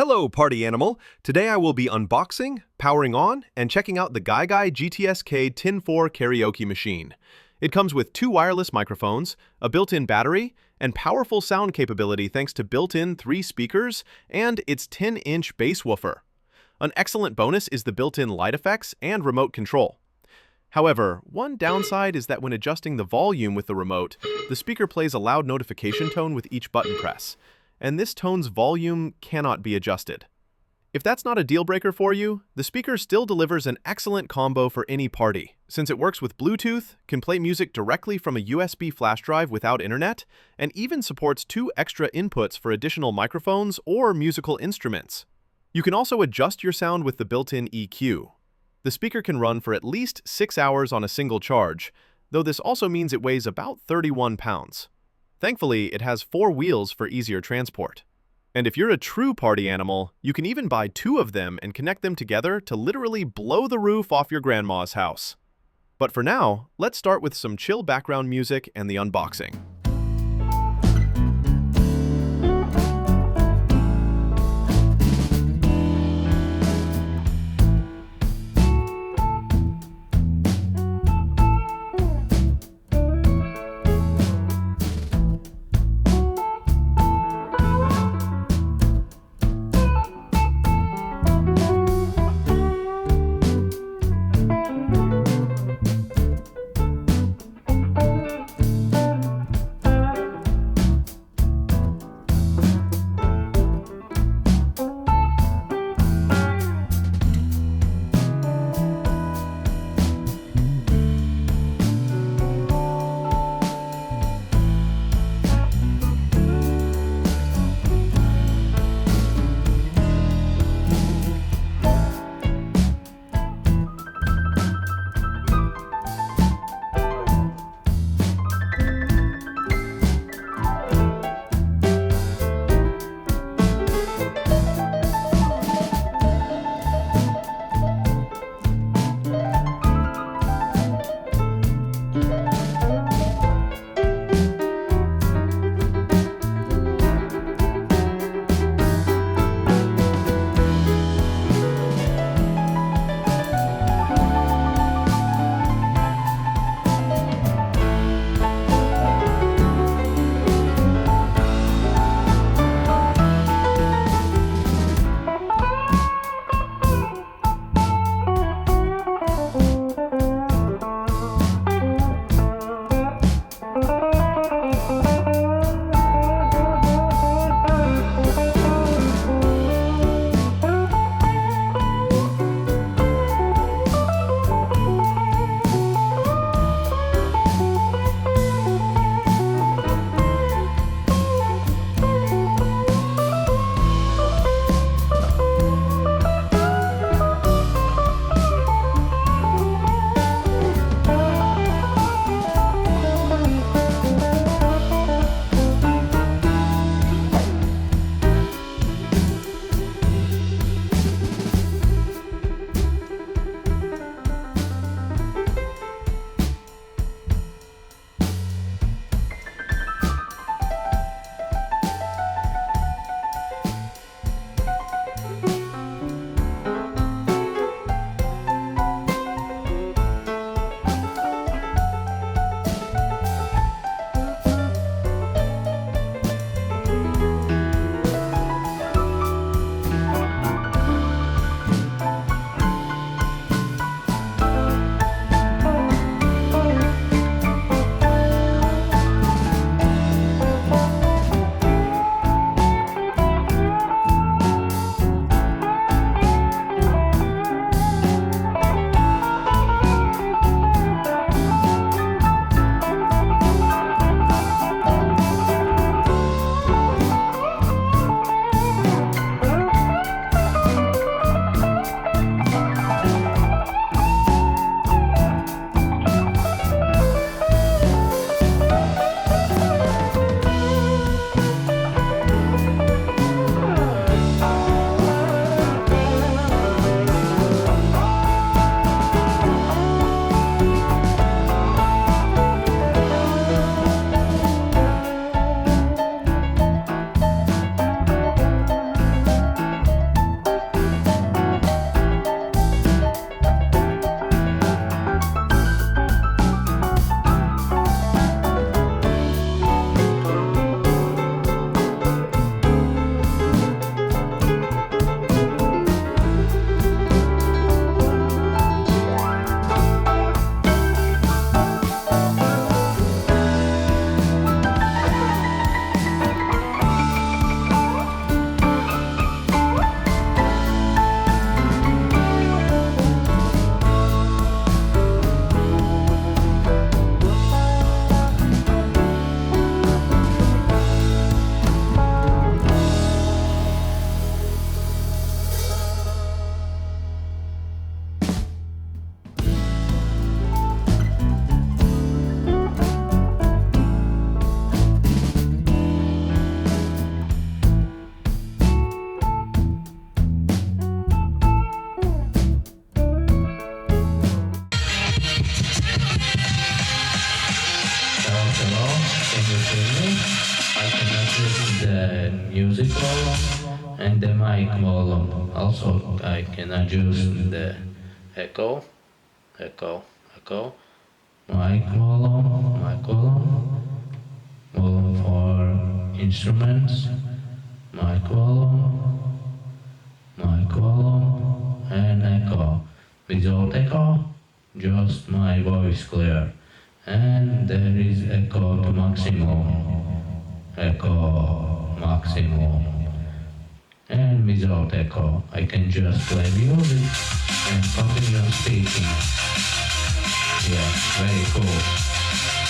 Hello, party animal! Today I will be unboxing, powering on, and checking out the Geyguy GTSK10-4 Karaoke machine. It comes with two wireless microphones, a built-in battery, and powerful sound capability thanks to built-in 3 speakers and its 10-inch bass woofer. An excellent bonus is the built-in light effects and remote control. However, one downside is that when adjusting the volume with the remote, the speaker plays a loud notification tone with each button press, and this tone's volume cannot be adjusted. If that's not a deal breaker for you, the speaker still delivers an excellent combo for any party, since it works with Bluetooth, can play music directly from a USB flash drive without internet, and even supports 2 extra inputs for additional microphones or musical instruments. You can also adjust your sound with the built-in EQ. The speaker can run for at least 6 hours on a single charge, though this also means it weighs about 31 pounds. Thankfully, it has 4 wheels for easier transport. And if you're a true party animal, you can even buy 2 of them and connect them together to literally blow the roof off your grandma's house. But for now, let's start with some chill background music and the unboxing. and the mic volume. Also, I can adjust the echo, mic volume for instruments, mic volume, and echo. Without echo, just my voice clear. And there is echo to maximum. And without echo, I can just play music and continue speaking. Yeah, very cool.